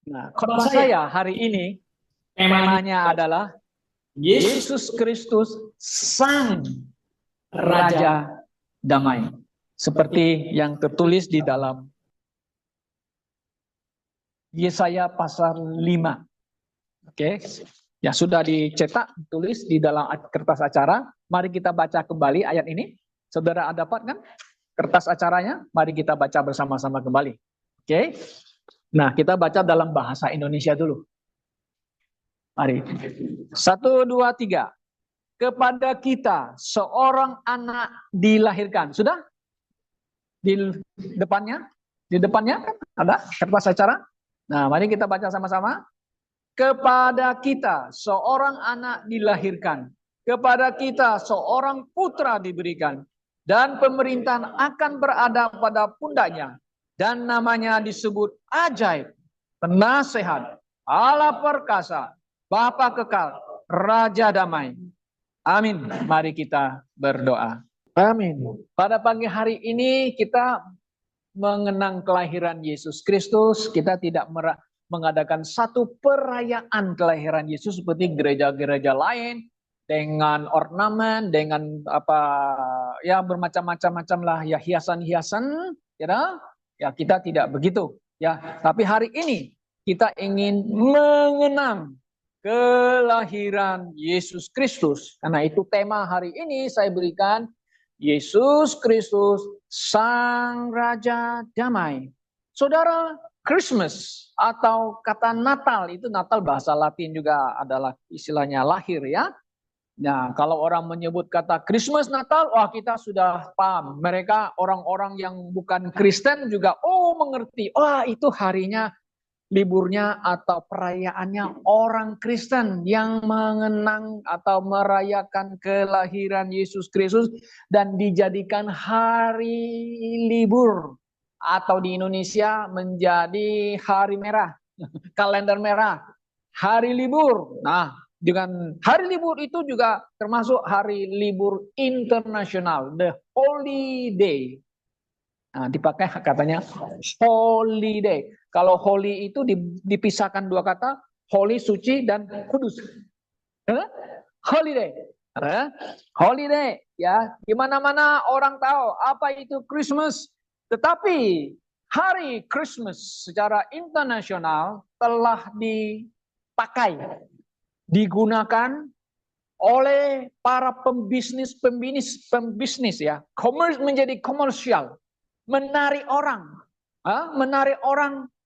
Nah, khotbah saya hari ini temanya temanya adalah Yesus Yesus Kristus Sang Raja. Raja Damai. Seperti yang tertulis di dalam Yesaya pasal 5. Oke, yang sudah dicetak, tulis di dalam kertas acara. Mari kita baca kembali ayat ini. Saudara dapat kan kertas acaranya? Mari kita baca bersama-sama kembali. Oke, nah kita baca dalam bahasa Indonesia dulu. Mari. Satu, dua, tiga. Kepada kita seorang anak dilahirkan. Sudah? Di depannya? Di depannya kan ada kertas acara? Nah, mari kita baca sama-sama. Kepada kita seorang anak dilahirkan, kepada kita seorang putra diberikan, dan pemerintahan akan berada pada pundaknya, dan namanya disebut Ajaib, Penasehat, Allah Perkasa, Bapa Kekal, Raja Damai. Amin. Mari kita berdoa. Amin. Pada pagi hari ini kita mengenang kelahiran Yesus Kristus. Kita tidak mengadakan satu perayaan kelahiran Yesus seperti gereja-gereja lain dengan ornamen, dengan apa ya bermacam-macam lah ya hiasan-hiasan, ya. Ya kita tidak begitu, ya. Tapi hari ini kita ingin mengenang kelahiran Yesus Kristus. Karena itu tema hari ini saya berikan Yesus Kristus Sang Raja Damai. Saudara, Christmas atau kata Natal, itu Natal bahasa Latin juga adalah istilahnya lahir ya. Nah, kalau orang menyebut kata Christmas Natal, wah kita sudah paham. Mereka orang-orang yang bukan Kristen juga mengerti. Wah, itu harinya liburnya atau perayaannya orang Kristen yang mengenang atau merayakan kelahiran Yesus Kristus dan dijadikan hari libur atau di Indonesia menjadi hari merah, kalender merah, hari libur. Nah, dengan hari libur itu juga termasuk hari libur internasional, the holiday. Nah, dipakai katanya holiday. Kalau holy itu dipisahkan dua kata, holy suci dan kudus. Holiday. Holiday ya. Di mana-mana orang tahu apa itu Christmas. Tetapi hari Christmas secara internasional telah dipakai, digunakan oleh para pembisnis ya, menjadi komersial, menarik orang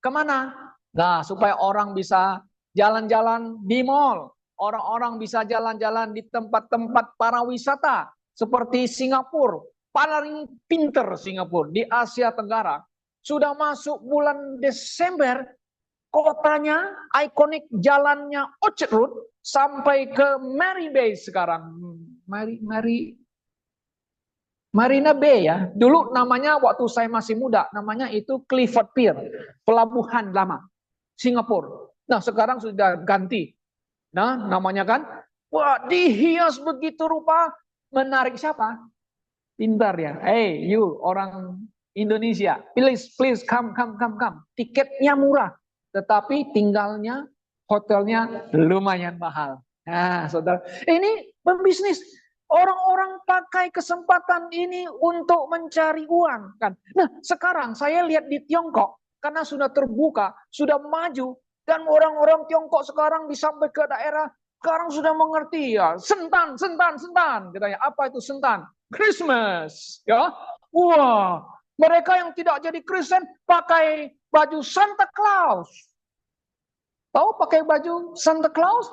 kemana? Nah, supaya orang bisa jalan-jalan di mall, orang-orang bisa jalan-jalan di tempat-tempat para wisata seperti Singapura, paling pinter Singapura di Asia Tenggara. Sudah masuk bulan Desember, kotanya ikonik jalannya Orchard Road sampai ke Mary Bay sekarang. Marina Bay ya. Dulu namanya waktu saya masih muda, namanya itu Clifford Pier, pelabuhan lama Singapura. Nah, sekarang sudah ganti. Nah, namanya kan wah, dihias begitu rupa, menarik siapa? Pintar ya. Hey, you orang Indonesia, please come. Tiketnya murah, tetapi tinggalnya hotelnya lumayan mahal. Nah, saudara, ini pembisnis. Orang-orang pakai kesempatan ini untuk mencari uang kan. Nah, sekarang saya lihat di Tiongkok karena sudah terbuka, sudah maju dan orang-orang Tiongkok sekarang sampai ke daerah sekarang sudah mengerti ya. Sentan katanya. Apa itu sentan? Christmas ya. Wah, mereka yang tidak jadi Kristen pakai baju Santa Claus. Tahu pakai baju Santa Claus?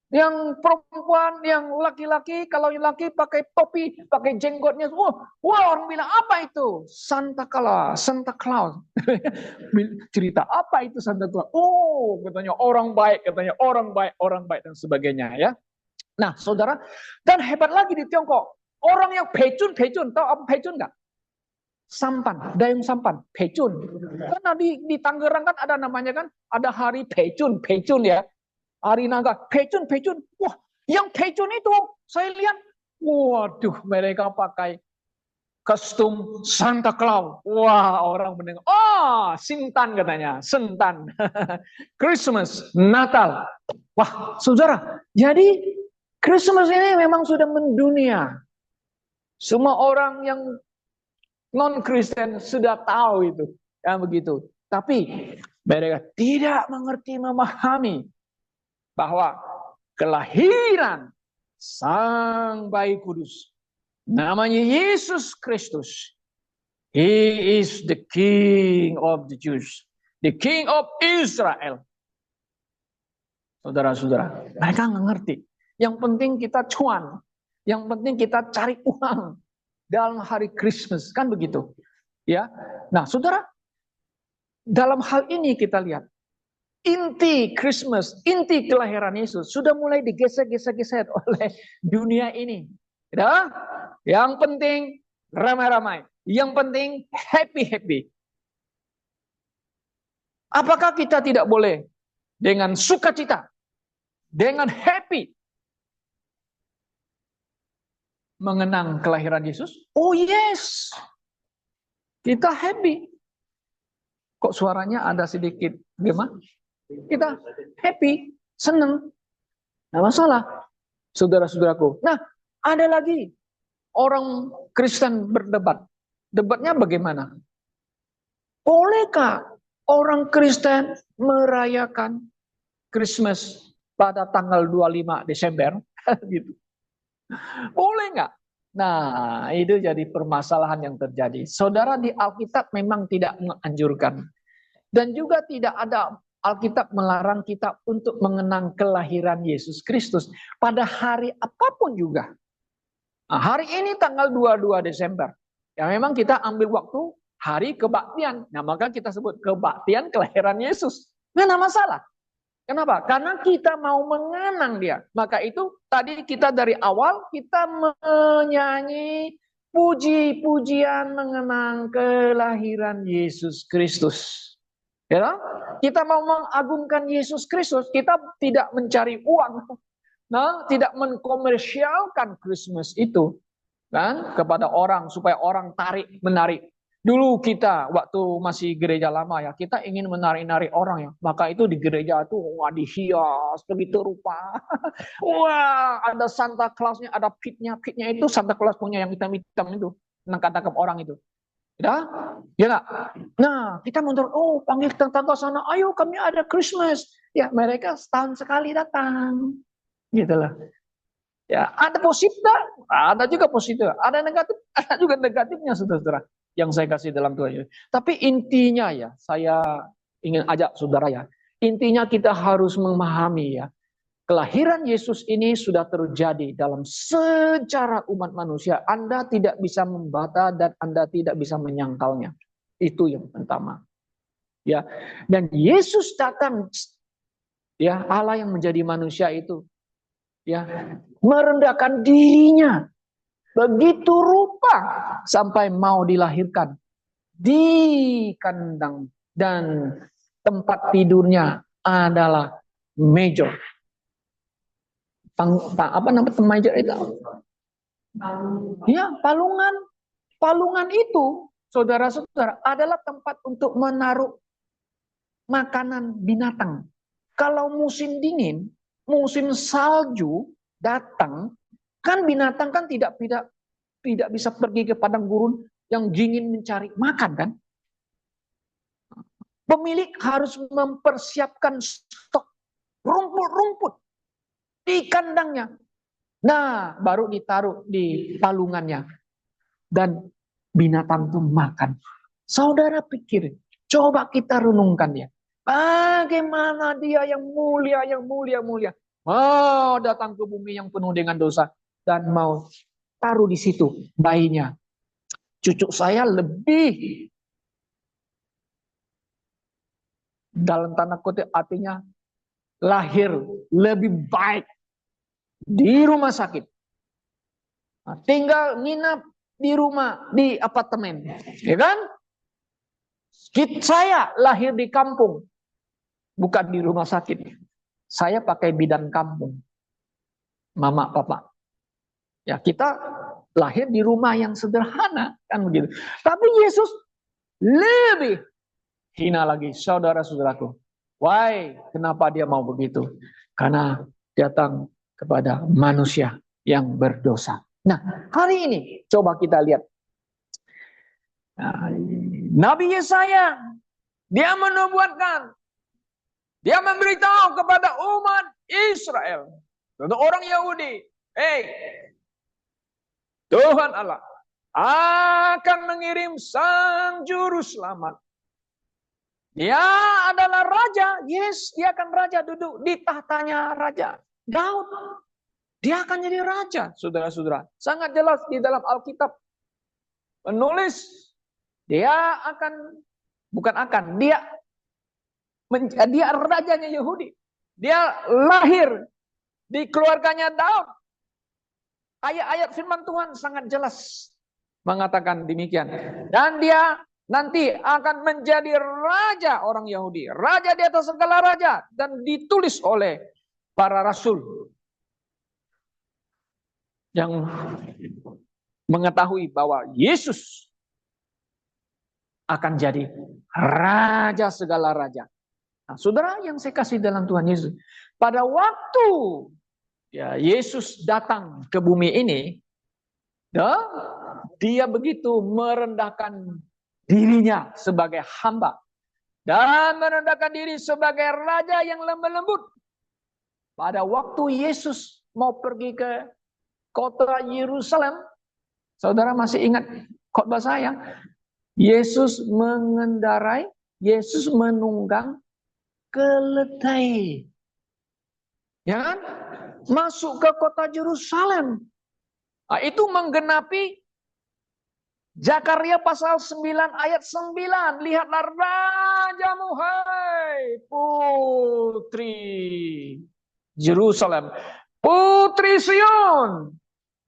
Yang perempuan, yang laki-laki, kalau yang laki pakai topi, pakai jenggotnya. Wah, orang bilang apa itu? Santa Claus, Santa Claus. Cerita apa itu Santa Claus? Oh, katanya orang baik dan sebagainya ya. Nah, saudara, dan hebat lagi di Tiongkok, orang yang pecun, tahu apa pecun nggak? Sampan, dayung sampan, pecun. Karena di Tangerang kan ada namanya kan, ada hari pecun ya. Hari naga, pecun. Wah, yang pecun itu saya lihat, waduh, mereka pakai kostum Santa Claus. Wah, orang mendengar, oh, Sintan katanya, Sentan. Christmas, Natal. Wah, saudara, jadi Christmas ini memang sudah mendunia. Semua orang yang non-Kristen sudah tahu itu, ya begitu. Tapi mereka tidak mengerti, memahami bahwa kelahiran Sang Bayi Kudus, namanya Yesus Kristus, He is the King of the Jews, the King of Israel. Saudara-saudara, mereka nggak ngerti. Yang penting kita cuan, yang penting kita cari uang dalam hari Christmas, kan begitu? Ya, nah, saudara, dalam hal ini kita lihat inti Christmas, inti kelahiran Yesus sudah mulai digeser-geser oleh dunia ini. Ya, yang penting ramai-ramai, yang penting happy-happy. Apakah kita tidak boleh dengan sukacita, dengan happy mengenang kelahiran Yesus? Oh yes, kita happy. Kok suaranya ada sedikit gimana? Kita happy, senang, nggak masalah, saudara-saudaraku. Nah, ada lagi orang Kristen berdebat. Debatnya bagaimana? Bolehkah orang Kristen merayakan Christmas pada tanggal 25 Desember? Gitu. Boleh nggak? Nah, itu jadi permasalahan yang terjadi. Saudara, di Alkitab memang tidak menganjurkan. Dan juga tidak ada Alkitab melarang kita untuk mengenang kelahiran Yesus Kristus pada hari apapun juga. Nah, hari ini tanggal 22 Desember. Ya memang kita ambil waktu hari kebaktian. Nah, maka kita sebut kebaktian kelahiran Yesus. Nggak ada masalah. Kenapa? Karena kita mau mengenang dia. Maka itu tadi kita dari awal kita menyanyi puji-pujian mengenang kelahiran Yesus Kristus. Ya, kita mau mengagungkan Yesus Kristus, kita tidak mencari uang. Nah, tidak mengkomersialkan Christmas itu kan kepada orang supaya orang menarik. Dulu kita waktu masih gereja lama ya, kita ingin menarik-narik orang ya. Maka itu di gereja itu wah dihias begitu rupa. Wah, ada Santa Clausnya, ada pitnya. Pitnya itu Santa Claus punya yang hitam-hitam itu, nangkap orang itu. Ya, ya nggak? Nah, kita mundur, oh panggil tetangga sana, ayo kami ada Christmas. Ya, mereka setahun sekali datang. Gitu lah. Ya, ada positif, ada juga positif, ada negatif, ada juga negatifnya, saudara-saudara, yang saya kasih dalam Tuhan. Tapi intinya ya, saya ingin ajak saudara ya, intinya kita harus memahami ya, kelahiran Yesus ini sudah terjadi dalam sejarah umat manusia. Anda tidak bisa membantah dan Anda tidak bisa menyangkalnya. Itu yang pertama. Ya, dan Yesus datang, ya Allah yang menjadi manusia itu, ya merendahkan dirinya begitu rupa sampai mau dilahirkan di kandang dan tempat tidurnya adalah manger. Apa nama manger itu? Ya, palungan. Palungan itu, saudara-saudara, adalah tempat untuk menaruh makanan binatang. Kalau musim dingin, musim salju datang, kan binatang kan tidak bisa pergi ke padang gurun yang dingin mencari makan kan? Pemilik harus mempersiapkan stok rumput-rumput di kandangnya. Nah, baru ditaruh di palungannya. Dan binatang itu makan. Saudara pikir, coba kita renungkan ya. Bagaimana dia yang mulia, mau datang ke bumi yang penuh dengan dosa dan mau taruh di situ bayinya. Cucu saya lebih, dalam tanda kutip artinya lahir lebih baik di rumah sakit. Nah, tinggal nginap di rumah, di apartemen, ya kan? Saya lahir di kampung, bukan di rumah sakit. Saya pakai bidan kampung, mama, papa. Ya, kita lahir di rumah yang sederhana, kan begitu. Tapi Yesus lebih hina lagi, saudara-saudaraku. Why? Kenapa dia mau begitu? Karena datang kepada manusia yang berdosa. Nah, hari ini coba kita lihat. Nabi Yesaya, dia menubuatkan, dia memberitahu kepada umat Israel, untuk orang Yahudi, Tuhan Allah akan mengirim sang juru selamat. Dia adalah raja, yes, dia akan raja, duduk di tahtanya raja Daud. Dia akan jadi raja, saudara-saudara. Sangat jelas di dalam Alkitab menulis, dia akan, dia rajanya Yahudi. Dia lahir di keluarganya Daud. Ayat-ayat firman Tuhan sangat jelas mengatakan demikian. Dan dia nanti akan menjadi raja orang Yahudi. Raja di atas segala raja. Dan ditulis oleh para rasul yang mengetahui bahwa Yesus akan jadi raja segala raja. Nah, saudara yang saya kasih dalam Tuhan Yesus, pada waktu Yesus datang ke bumi ini, dia begitu merendahkan dirinya sebagai hamba dan merendahkan diri sebagai raja yang lemah lembut. Pada waktu Yesus mau pergi ke kota Yerusalem, saudara masih ingat khotbah saya? Yesus mengendarai, Yesus menunggang keledai. Ya kan? Masuk ke kota Yerusalem. Nah, itu menggenapi Zakaria pasal 9 ayat 9. Lihatlah rajamu, hai putri Yerusalem, putri Sion.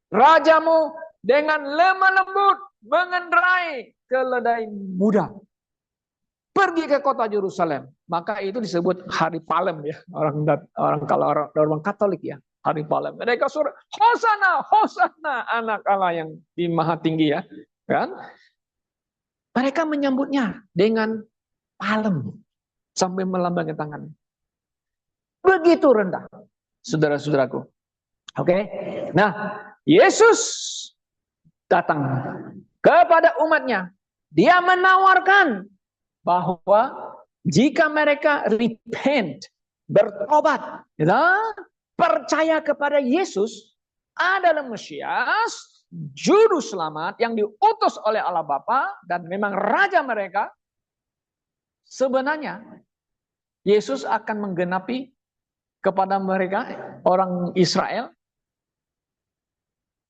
Rajamu dengan lemah lembut mengendarai keledai muda. Pergi ke kota Yerusalem. Maka itu disebut hari Palem ya. Orang Katolik ya. Hari Palem. Mereka suruh Hosana, Hosana, anak Allah yang di maha tinggi ya. Kan? Mereka menyambutnya dengan palem sampai melambaikan tangan. Begitu rendah, saudara-saudaraku. Oke. Nah, Yesus datang kepada umatnya. Dia menawarkan bahwa jika mereka repent, bertobat, percaya kepada Yesus adalah Mesias, juru selamat yang diutus oleh Allah Bapa dan memang raja mereka, sebenarnya Yesus akan menggenapi kepada mereka orang Israel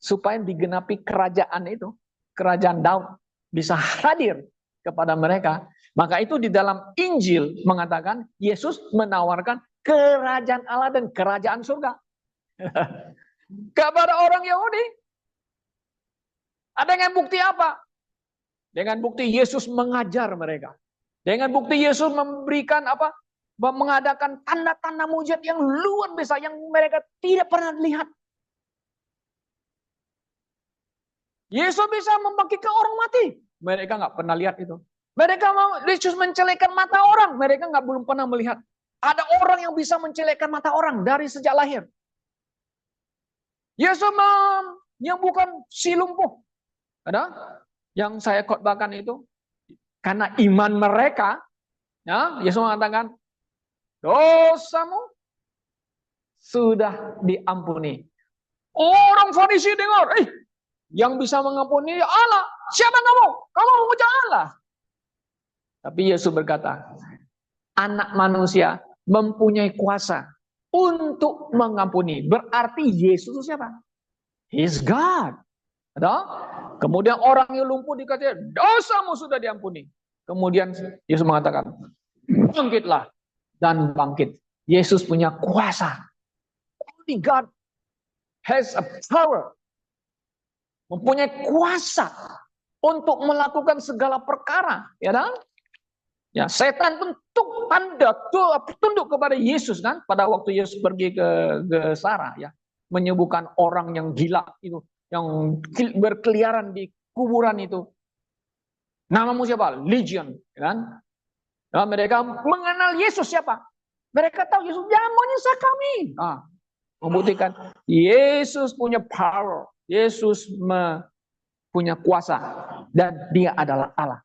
supaya digenapi kerajaan itu, kerajaan Daud bisa hadir kepada mereka. Maka itu di dalam Injil mengatakan Yesus menawarkan kerajaan Allah dan kerajaan surga kepada orang Yahudi. Ada dengan bukti apa? Dengan bukti Yesus mengajar mereka. Dengan bukti Yesus memberikan apa? Mengadakan tanda-tanda mujizat yang luar biasa yang mereka tidak pernah lihat. Yesus bisa membangkitkan orang mati. Mereka nggak pernah lihat itu. Mereka mau Yesus mencelekkan mata orang. Mereka belum pernah melihat. Ada orang yang bisa mencelekkan mata orang dari sejak lahir. Yesus menyembuhkan si lumpuh. Ada yang saya khotbahkan itu. Karena iman mereka, ya, Yesus mengatakan, dosamu sudah diampuni. Orang Farisi dengar, yang bisa mengampuni Allah. Siapa kamu? Kamu mengucap Allah. Tapi Yesus berkata, anak manusia mempunyai kuasa untuk mengampuni. Berarti Yesus itu siapa? He's God. Kemudian orang yang lumpuh dikatakan, dosamu sudah diampuni. Kemudian Yesus mengatakan, bangkitlah dan bangkit. Yesus punya kuasa. Only God has a power. Mempunyai kuasa untuk melakukan segala perkara, ya kan? Ya, setan pun tunduk kepada Yesus kan pada waktu Yesus pergi ke Sarah ya, menyembuhkan orang yang gila itu. yang berkeliaran di kuburan itu. Namamu siapa? Legion, kan? Nah, mereka mengenal Yesus siapa? Mereka tahu Yesus jangan menyiksa kami. Membuktikan Yesus punya power, Yesus punya kuasa, dan Dia adalah Allah.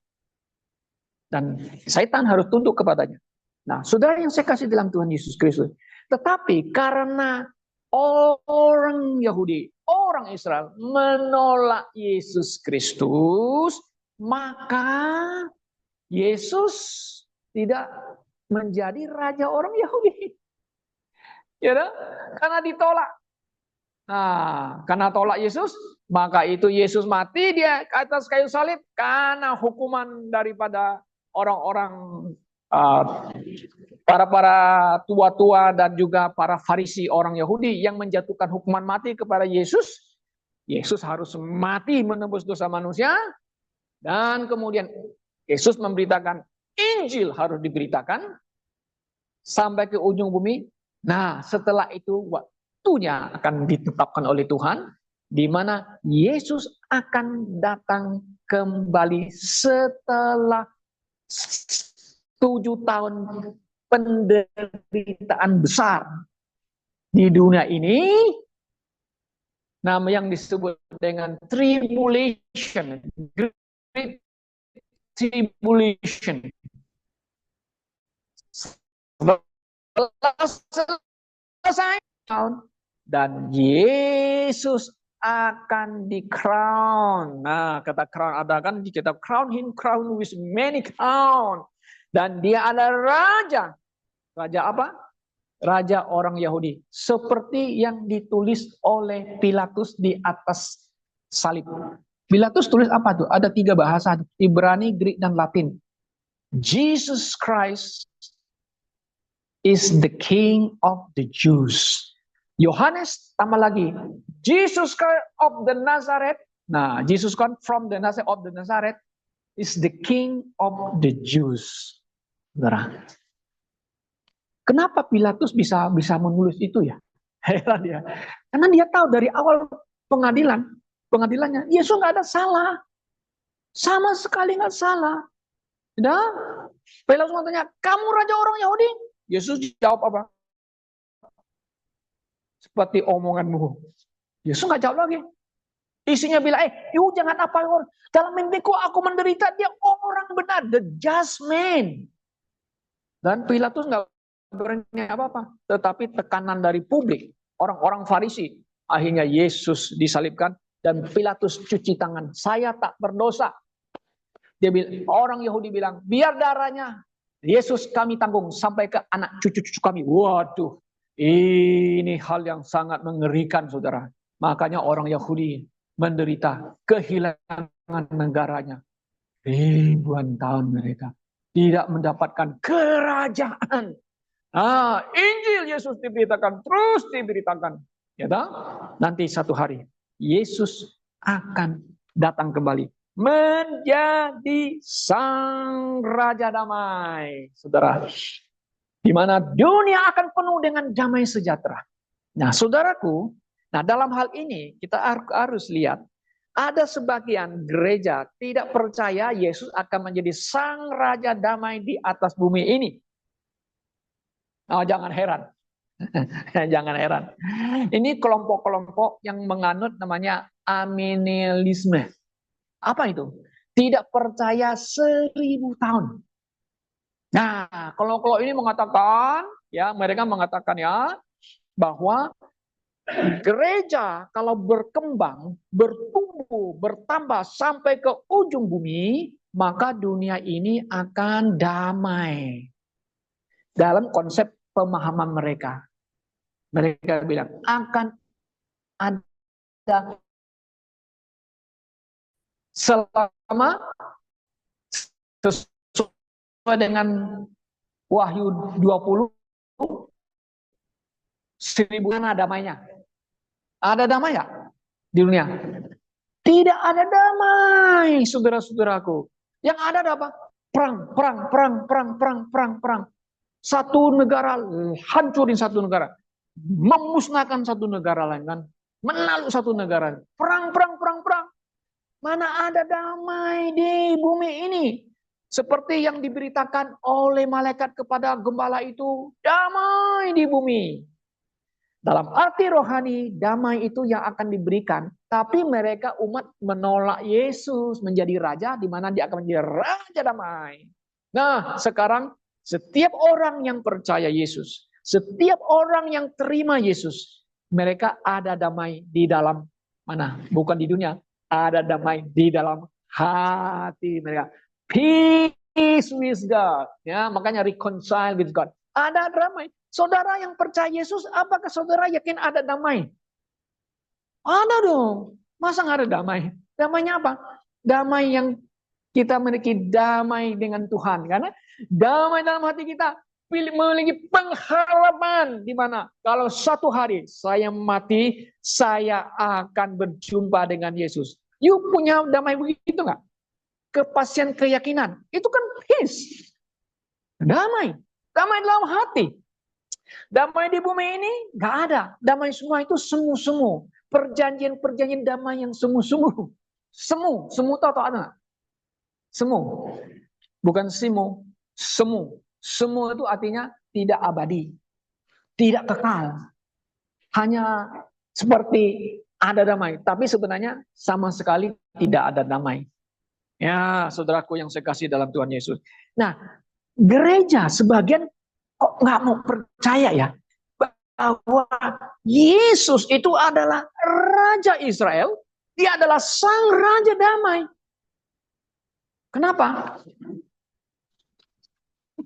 Dan Satan harus tunduk kepadanya. Nah, saudara yang saya kasih dalam Tuhan Yesus Kristus. Tetapi karena orang Yahudi, orang Israel menolak Yesus Kristus, maka Yesus tidak menjadi raja orang Yahudi. Ya, karena ditolak. Nah, karena tolak Yesus, maka itu Yesus mati dia ke atas kayu salib karena hukuman daripada orang-orang para tua-tua dan juga para Farisi orang Yahudi yang menjatuhkan hukuman mati kepada Yesus. Yesus harus mati menebus dosa manusia, dan kemudian Yesus memberitakan Injil harus diberitakan sampai ke ujung bumi. Nah, setelah itu waktunya akan ditetapkan oleh Tuhan, di mana Yesus akan datang kembali setelah 7 tahun penderitaan besar di dunia ini, nama yang disebut dengan tribulation, great tribulation. Selesai dan Yesus akan di crown. Nah, kata crown ada kan di kitab crown him, crown with many crown. Dan dia ada raja. Raja apa? Raja orang Yahudi. Seperti yang ditulis oleh Pilatus di atas salib. Pilatus tulis apa tuh? Ada 3 bahasa, Ibrani, Greek, dan Latin. Jesus Christ is the King of the Jews. Yohanes tambah lagi, Jesus Christ of the Nazareth. Nah, Jesus Christ from the Nazareth of the Nazareth is the King of the Jews. Saudara, kenapa Pilatus bisa menulis itu ya? Heran ya. Karena dia tahu dari awal pengadilannya, Yesus nggak ada salah, sama sekali nggak salah. Nah, Pilatus tanya, kamu raja orang Yahudi? Yesus jawab apa? Seperti omonganmu. Yesus nggak jawab lagi. Isinya bilang, you jangan apa orang. Dalam mimpiku aku menderita, dia orang benar, the just man. Dan Pilatus nggak berani apa-apa. Tetapi tekanan dari publik, orang-orang Farisi, akhirnya Yesus disalibkan dan Pilatus cuci tangan. Saya tak berdosa. Dia bilang, orang Yahudi bilang, biar darahnya Yesus kami tanggung sampai ke anak cucu-cucu kami. Waduh, ini hal yang sangat mengerikan, saudara. Makanya orang Yahudi menderita kehilangan negaranya. Ribuan tahun mereka tidak mendapatkan kerajaan. Injil Yesus diberitakan, terus diberitakan. Ya, nanti satu hari Yesus akan datang kembali menjadi sang raja damai, saudara. Di mana dunia akan penuh dengan damai sejahtera. Nah, saudaraku, dalam hal ini kita harus lihat ada sebagian gereja tidak percaya Yesus akan menjadi sang raja damai di atas bumi ini. Jangan heran. Jangan heran. Ini kelompok-kelompok yang menganut namanya amillennialisme. Apa itu? Tidak percaya 1000 tahun. Nah, kalau ini mengatakan, ya mereka mengatakan ya bahwa gereja kalau berkembang, bertumbuh, bertambah sampai ke ujung bumi, maka dunia ini akan damai. Dalam konsep pemahaman mereka. Mereka bilang akan ada selama sesuai dengan Wahyu 20 1000 damainya. Ada damai ya di dunia? Tidak ada damai, saudara-saudaraku. Yang ada apa? Perang. Satu negara hancurin satu negara, memusnahkan satu negara lain kan. menakluk satu negara. Perang, perang, perang, perang. Mana ada damai di bumi ini. Seperti yang diberitakan oleh malaikat kepada gembala itu, damai di bumi. Dalam arti rohani, damai itu yang akan diberikan. Tapi mereka umat menolak Yesus menjadi raja, di mana dia akan menjadi raja damai. Nah, sekarang setiap orang yang percaya Yesus, setiap orang yang terima Yesus, mereka ada damai di dalam mana? Bukan di dunia, ada damai di dalam hati mereka. Peace with God. Ya, makanya reconcile with God. Ada damai. Saudara yang percaya Yesus, apakah saudara yakin ada damai? Ada dong. Masa nggak ada damai? Damainya apa? Damai yang kita memiliki damai dengan Tuhan. Karena damai dalam hati kita memiliki pengharapan di mana kalau suatu hari saya mati, saya akan berjumpa dengan Yesus. You punya damai begitu nggak? Kepastian keyakinan. Itu kan peace. Damai. Damai dalam hati. Damai di bumi ini nggak ada. Damai semua itu semu-semu. Perjanjian-perjanjian damai yang semu-semu. Semu itu atau ada? Semu. Bukan simu. Semu. Semu itu artinya tidak abadi. Tidak kekal. Hanya seperti ada damai. Tapi sebenarnya sama sekali tidak ada damai. Ya, saudaraku yang saya kasih dalam Tuhan Yesus. Nah, gereja sebagian kok nggak mau percaya ya bahwa Yesus itu adalah Raja Israel, dia adalah Sang Raja Damai. Kenapa?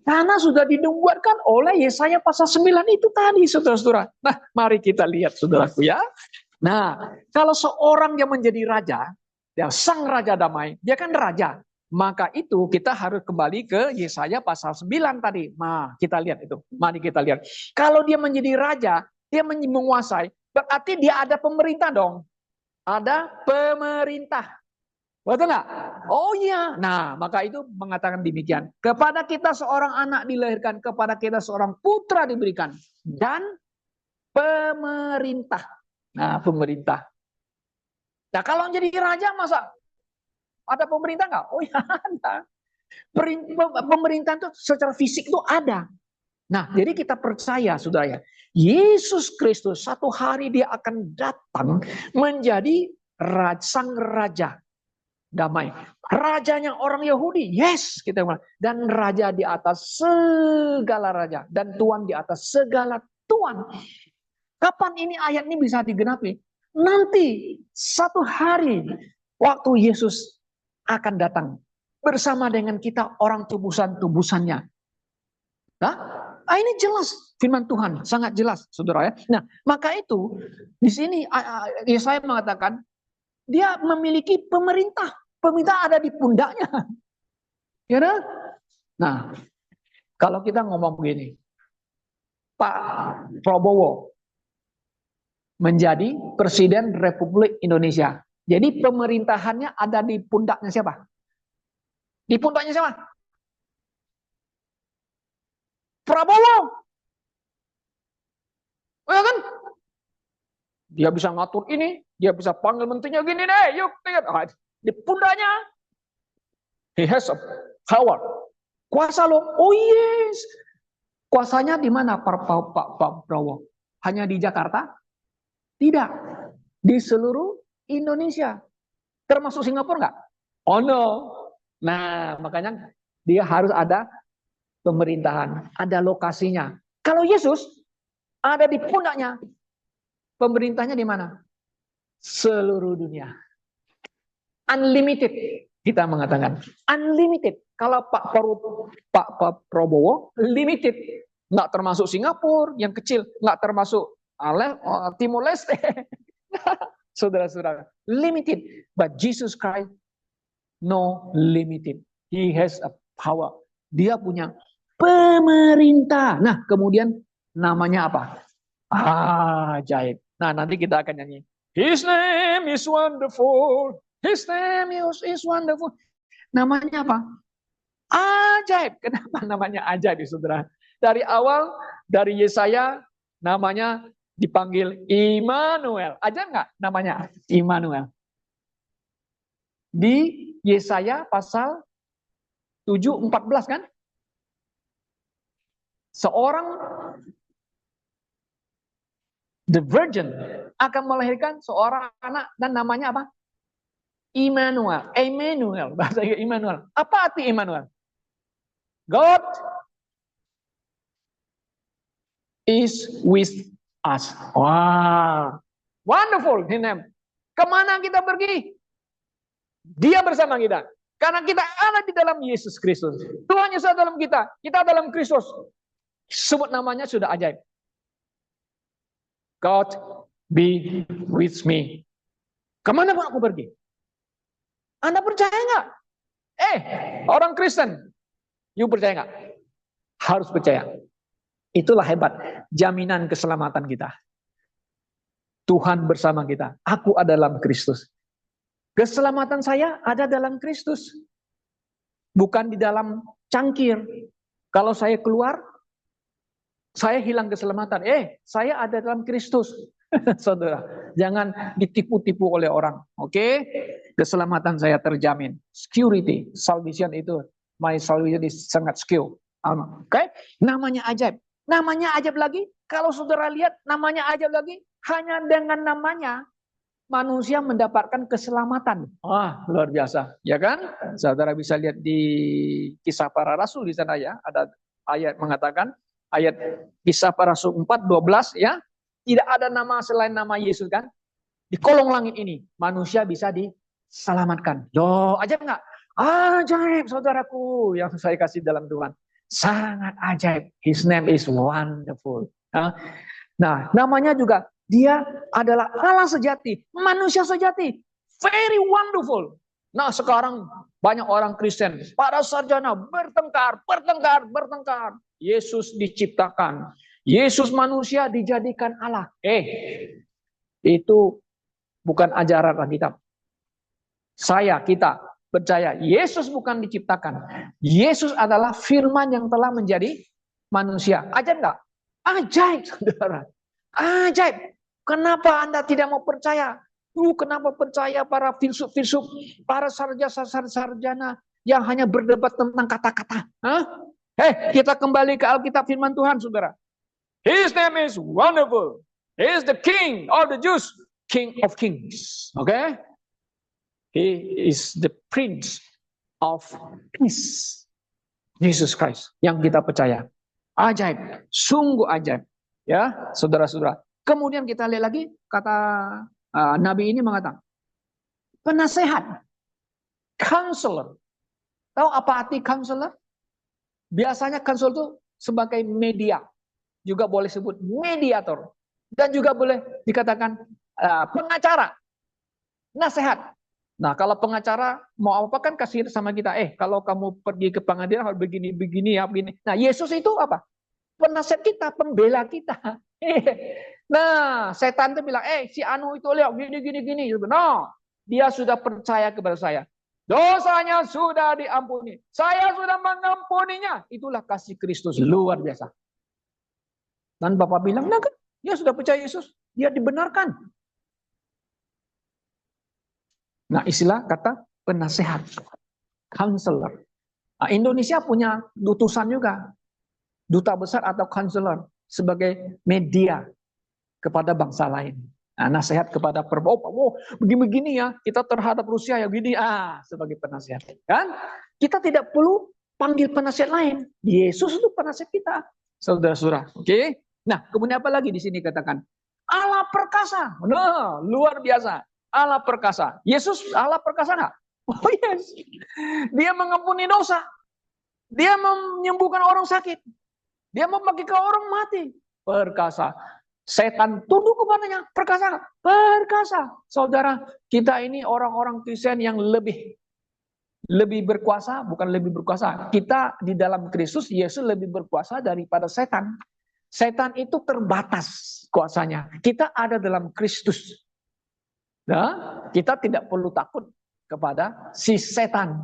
Karena sudah dinubuatkan oleh Yesaya pasal 9 itu tadi, saudara-saudara. Nah, mari kita lihat, saudaraku ya. Nah, kalau seorang yang menjadi raja, ya, Sang Raja Damai, dia kan raja. Maka itu kita harus kembali ke Yesaya pasal 9 tadi. Nah, kita lihat itu. Mari kita lihat. Kalau dia menjadi raja, dia menguasai, berarti dia ada pemerintah dong. Ada pemerintah. Betul nggak? Oh iya. Nah, maka itu mengatakan demikian. Kepada kita seorang anak dilahirkan, kepada kita seorang putra diberikan. Dan pemerintah. Nah, pemerintah. Nah, kalau jadi raja masa ada pemerintah nggak? Oh ya ada. Pemerintahan itu secara fisik itu ada. Nah, jadi kita percaya, saudara ya, Yesus Kristus satu hari dia akan datang menjadi sang raja damai. Rajanya orang Yahudi, yes, kita bilang. Dan raja di atas segala raja. Dan Tuhan di atas segala Tuhan. Kapan ini ayat ini bisa digenapi? Nanti satu hari waktu Yesus akan datang bersama dengan kita orang tubusan-tubusannya. Nah, ini jelas firman Tuhan, sangat jelas, saudara ya. Nah, maka itu di sini Yesaya mengatakan dia memiliki pemerintah. Pemerintah ada di pundaknya. Ya kan? Nah, kalau kita ngomong begini, Pak Prabowo menjadi Presiden Republik Indonesia. Jadi pemerintahannya ada di pundaknya siapa? Di pundaknya siapa? Prabowo. Ya kan? Dia bisa ngatur ini, dia bisa panggil menterinya gini deh, yuk. Di pundaknya, he has a power. Kuasa loh. Oh yes. Kuasanya di mana Pak Prabowo? Hanya di Jakarta? Tidak. Di seluruh Indonesia. Termasuk Singapura nggak? Oh no. Nah, makanya dia harus ada pemerintahan, ada lokasinya. Kalau Yesus ada di pundaknya, pemerintahnya di mana? Seluruh dunia. Unlimited, kita mengatakan. Unlimited. Kalau Pak Prabowo, limited. Nggak termasuk Singapura, yang kecil. Nggak termasuk Timor Leste. Saudara-saudara, limited. But Jesus Christ, no limited. He has a power. Dia punya pemerintah. Nah, kemudian namanya apa? Ajaib. Nah, nanti kita akan nyanyi. His name is wonderful. His name is wonderful. Namanya apa? Ajaib. Kenapa namanya ajaib, saudara? Dari awal, dari Yesaya, namanya dipanggil Immanuel. Aja nggak namanya Immanuel? Di Yesaya pasal 7:14 kan? Seorang the virgin akan melahirkan seorang anak dan namanya apa? Immanuel. Emmanuel, bahasa Immanuel. Apa arti Immanuel? God is with us. Wow, wonderful his name. Kemana kita pergi? Dia bersama kita. Karena kita ada di dalam Yesus Kristus. Tuhan Yesus dalam kita. Kita dalam Kristus. Sebut namanya sudah ajaib. God be with me. Kemana pun aku pergi? Anda percaya nggak? Orang Kristen, you percaya nggak? Harus percaya. Itulah hebat jaminan keselamatan kita. Tuhan bersama kita. Aku ada dalam Kristus. Keselamatan saya ada dalam Kristus. Bukan di dalam cangkir. Kalau saya keluar, saya hilang keselamatan. Saya ada dalam Kristus. Saudara, jangan ditipu-tipu oleh orang. Oke? Keselamatan saya terjamin. Security, salvation itu. My salvation is sangat secure. Oke? Namanya ajaib. Namanya ajaib lagi. Kalau saudara lihat, namanya ajaib lagi. Hanya dengan namanya, manusia mendapatkan keselamatan. Luar biasa. Ya kan? Saudara bisa lihat di Kisah Para Rasul di sana ya. Ada ayat mengatakan, ayat Kisah Para Rasul 4:12 ya. Tidak ada nama selain nama Yesus kan. Di kolong langit ini manusia bisa diselamatkan. Ajaib nggak? Ajaib saudaraku yang saya kasih dalam Tuhan. Sangat ajaib. His name is wonderful. Nah, namanya juga dia adalah Allah sejati, manusia sejati. Very wonderful. Nah, sekarang banyak orang Kristen para sarjana bertengkar. Yesus diciptakan. Yesus manusia dijadikan Allah. Itu bukan ajaran Alkitab. Kita percaya Yesus bukan diciptakan. Yesus adalah firman yang telah menjadi manusia. Ajaib nggak? Ajaib, saudara. Ajaib. Kenapa Anda tidak mau percaya? Kenapa percaya para filsuf, para sarjana yang hanya berdebat tentang kata-kata? Kita kembali ke Alkitab firman Tuhan, saudara. His name is wonderful. He is the King of the Jews, King of Kings. Okay? He is the Prince of Peace. Jesus Christ yang kita percaya. Ajaib, sungguh ajaib. Ya, saudara-saudara. Kemudian kita lihat lagi kata Nabi ini mengatakan penasehat, counselor. Tahu apa arti counselor? Biasanya counselor itu sebagai media. Juga boleh sebut mediator. Dan juga boleh dikatakan pengacara. Nasihat. Nah, kalau pengacara mau apa kan kasih sama kita. Kalau kamu pergi ke pengadilan harus begini ya, begini. Nah, Yesus itu apa? Penasihat kita, pembela kita. Nah, setan itu bilang, si Anu itu lihat gini. No, dia sudah percaya kepada saya. Dosanya sudah diampuni. Saya sudah mengampuninya. Itulah kasih Kristus luar biasa. Dan Bapak bilang, nah kan, dia sudah percaya Yesus, dia dibenarkan. Nah, istilah kata penasehat, counselor. Nah, Indonesia punya utusan juga, duta besar atau counselor sebagai media kepada bangsa lain. Nah, nasihat kepada begini ya, kita terhadap Rusia ya begini, sebagai penasehat. Kan? Kita tidak perlu panggil penasihat lain. Yesus itu penasihat kita, saudara-saudara. Oke? Nah, kemudian apa lagi di sini katakan? Allah perkasa. Nah, luar biasa. Allah perkasa. Yesus Allah perkasa nggak? Oh yes. Dia mengampuni dosa. Dia menyembuhkan orang sakit. Dia membangkitkan orang mati. Perkasa. Setan tunduk kepadanya. Perkasa nggak? Perkasa. Saudara, kita ini orang-orang Kristen yang lebih berkuasa, bukan lebih berkuasa. Kita di dalam Kristus, Yesus lebih berkuasa daripada setan. Setan itu terbatas kuasanya. Kita ada dalam Kristus. Nah, kita tidak perlu takut kepada si setan.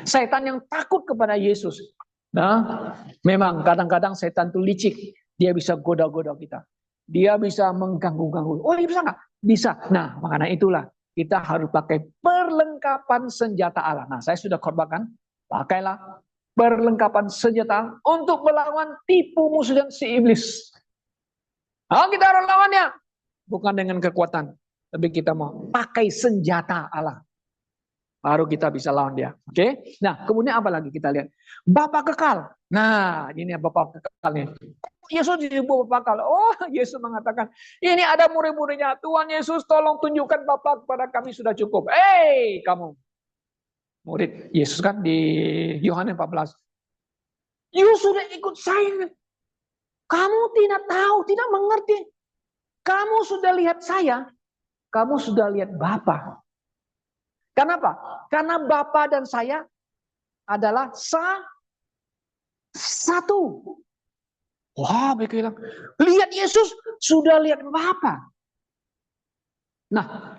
Setan yang takut kepada Yesus. Nah, memang kadang-kadang setan itu licik. Dia bisa goda-goda kita. Dia bisa mengganggu-ganggu. Oh, dia bisa nggak? Bisa. Nah, makanya itulah kita harus pakai perlengkapan senjata Allah. Nah, saya sudah khotbahkan, pakailah perlengkapan senjata untuk melawan tipu musuh dan si iblis. Oh, kita harus lawannya. Bukan dengan kekuatan. Tapi kita mau pakai senjata Allah. Baru kita bisa lawan dia. Oke? Nah, kemudian apa lagi kita lihat? Bapa kekal. Nah, ini Bapa kekal nih. Yesus disebut Bapa kekal. Oh, Yesus mengatakan, ini ada murid-muridnya. Tuhan Yesus tolong tunjukkan Bapa kepada kami sudah cukup. Kamu. Murid Yesus kan di Yohanes 14. You sudah ikut saya. Kamu tidak tahu, tidak mengerti. Kamu sudah lihat saya. Kamu sudah lihat Bapa. Kenapa? Karena Bapa dan saya adalah satu. Wah, mereka bilang, lihat Yesus, sudah lihat Bapa. Nah,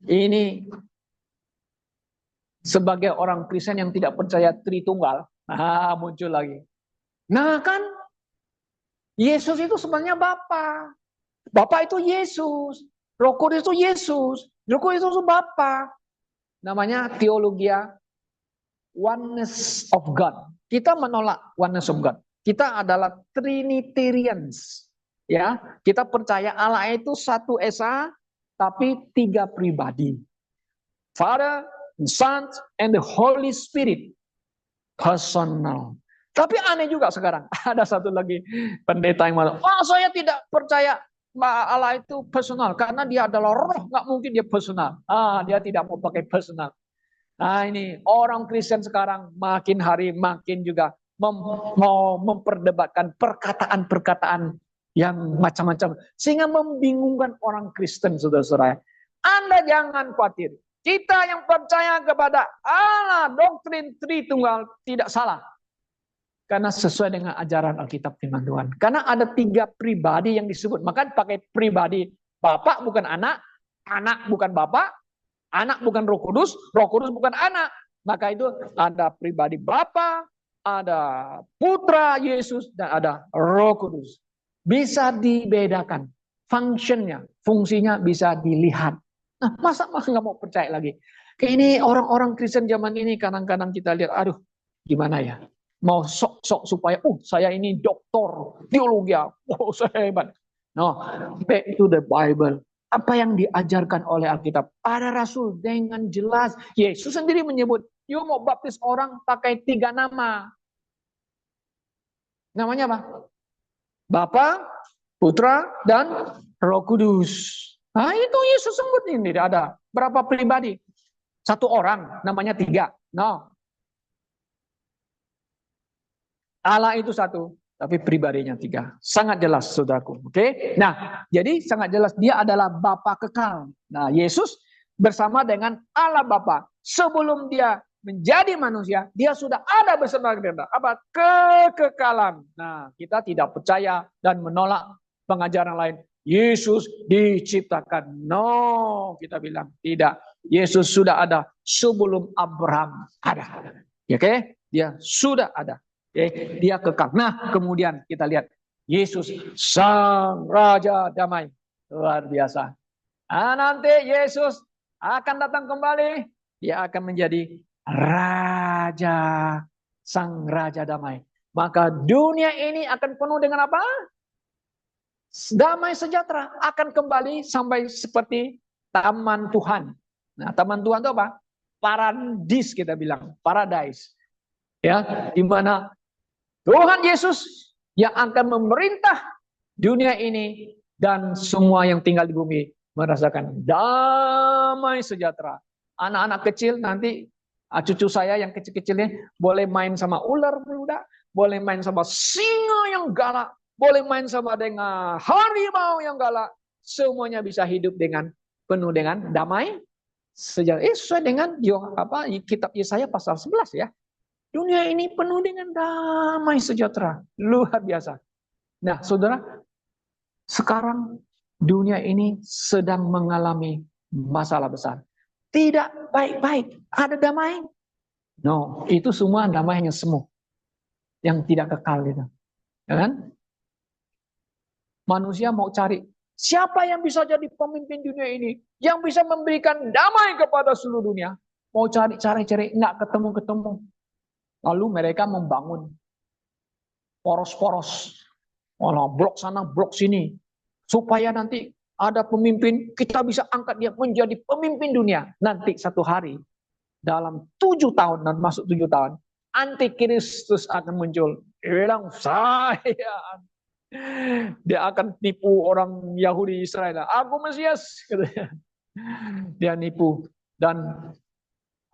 ini sebagai orang Kristen yang tidak percaya Tritunggal, muncul lagi. Nah kan, Yesus itu sebenarnya Bapa. Bapa itu Yesus. Roh Kudus itu Yesus. Roh Kudus itu Bapa. Namanya teologia oneness of God. Kita menolak oneness of God. Kita adalah Trinitarians. Ya, kita percaya Allah itu satu esa tapi tiga pribadi. Father, Son, and the Holy Spirit. Personal. Tapi aneh juga sekarang. Ada satu lagi pendeta yang malah, saya tidak percaya Allah itu personal karena dia adalah roh, nggak mungkin dia personal. Dia tidak mau pakai personal. Nah, ini orang Kristen sekarang makin hari makin juga mau memperdebatkan perkataan-perkataan yang macam-macam sehingga membingungkan orang Kristen, saudara-saudara. Anda jangan khawatir. Kita yang percaya kepada Allah, doktrin Tritunggal tidak salah. Karena sesuai dengan ajaran Alkitab firman Tuhan. Karena ada tiga pribadi yang disebut. Maka pakai pribadi. Bapak bukan anak, anak bukan bapak, anak bukan Roh Kudus bukan anak. Maka itu ada pribadi Bapa, ada Putra Yesus, dan ada Roh Kudus. Bisa dibedakan. Fungsinya bisa dilihat. Nah, masa nggak mau percaya lagi? Kayak ini orang-orang Kristen zaman ini kadang-kadang kita lihat, aduh, gimana ya? Mau sok-sok supaya, saya ini doktor teologi, saya hebat. No, back to the Bible. Apa yang diajarkan oleh Alkitab? Para rasul dengan jelas. Yesus sendiri menyebut, you mau baptis orang pakai 3 nama. Namanya apa? Bapa, Putra, dan Roh Kudus. Nah, itu Yesus sebut ini. Ada berapa pribadi? 1 orang, namanya 3. No. Allah itu 1, tapi pribadinya 3. Sangat jelas, saudaraku. Oke? Nah, jadi sangat jelas dia adalah Bapa kekal. Nah, Yesus bersama dengan Allah Bapa. Sebelum dia menjadi manusia, dia sudah ada bersama kita. Apa? Kekekalan. Nah, kita tidak percaya dan menolak pengajaran lain. Yesus diciptakan. No, kita bilang tidak. Yesus sudah ada sebelum Abraham ada. Oke? Dia sudah ada. Dia kekal. Nah, kemudian kita lihat Yesus Sang Raja Damai. Luar biasa. Nanti Yesus akan datang kembali. Dia akan menjadi Raja, Sang Raja Damai. Maka dunia ini akan penuh dengan apa? Damai sejahtera. Akan kembali sampai seperti taman Tuhan. Nah, taman Tuhan itu apa? Paradis kita bilang. Paradise. Ya, di mana Tuhan Yesus yang akan memerintah dunia ini dan semua yang tinggal di bumi merasakan damai sejahtera. Anak-anak kecil nanti, cucu saya yang kecil-kecilnya boleh main sama ular muda, boleh main sama singa yang galak, boleh main sama dengan harimau yang galak. Semuanya bisa hidup dengan penuh dengan damai sejahtera. Sesuai dengan kitab Yesaya pasal 11 ya. Dunia ini penuh dengan damai sejahtera. Luar biasa. Nah, saudara, sekarang dunia ini sedang mengalami masalah besar. Tidak baik-baik. Ada damai? No, itu semua damai hanya semu. Yang tidak kekal itu. Ya kan? Manusia mau cari Siapa yang bisa jadi pemimpin dunia ini? Yang bisa memberikan damai kepada seluruh dunia? Mau cari, nggak ketemu-ketemu. Lalu mereka membangun poros-poros. Blok sana, blok sini. Supaya nanti ada pemimpin, kita bisa angkat dia menjadi pemimpin dunia. Nanti satu hari, dalam 7 tahun, dan masuk 7 tahun, Antikristus akan muncul. Dia bilang, dia akan tipu orang Yahudi Israel. Aku Mesias. Dia nipu. Dan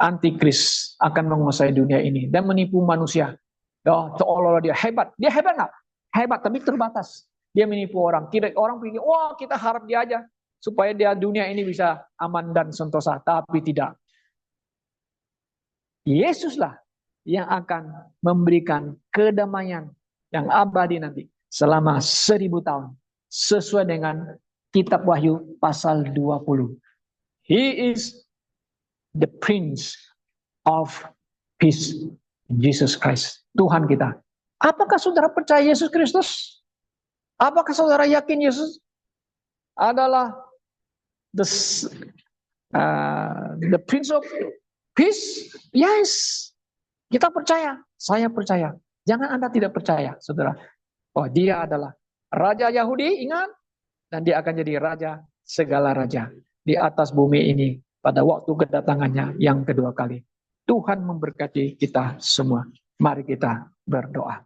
Antikris akan menguasai dunia ini. Dan menipu manusia. Seolah-olah dia hebat. Dia hebat nggak? Hebat, tapi terbatas. Dia menipu orang. Orang pikir, wah kita harap dia aja. Supaya dia dunia ini bisa aman dan sentosa. Tapi tidak. Yesuslah yang akan memberikan kedamaian yang abadi nanti selama 1000 tahun sesuai dengan kitab Wahyu pasal 20. He is the Prince of Peace, Jesus Christ, Tuhan kita. Apakah saudara percaya Yesus Kristus? Apakah saudara yakin Yesus adalah the Prince of Peace? Yes. Kita percaya, saya percaya. Jangan Anda tidak percaya, saudara. Oh, dia adalah Raja Yahudi, ingat? Dan dia akan jadi Raja segala raja di atas bumi ini pada waktu kedatangannya yang kedua kali. Tuhan memberkati kita semua. Mari kita berdoa.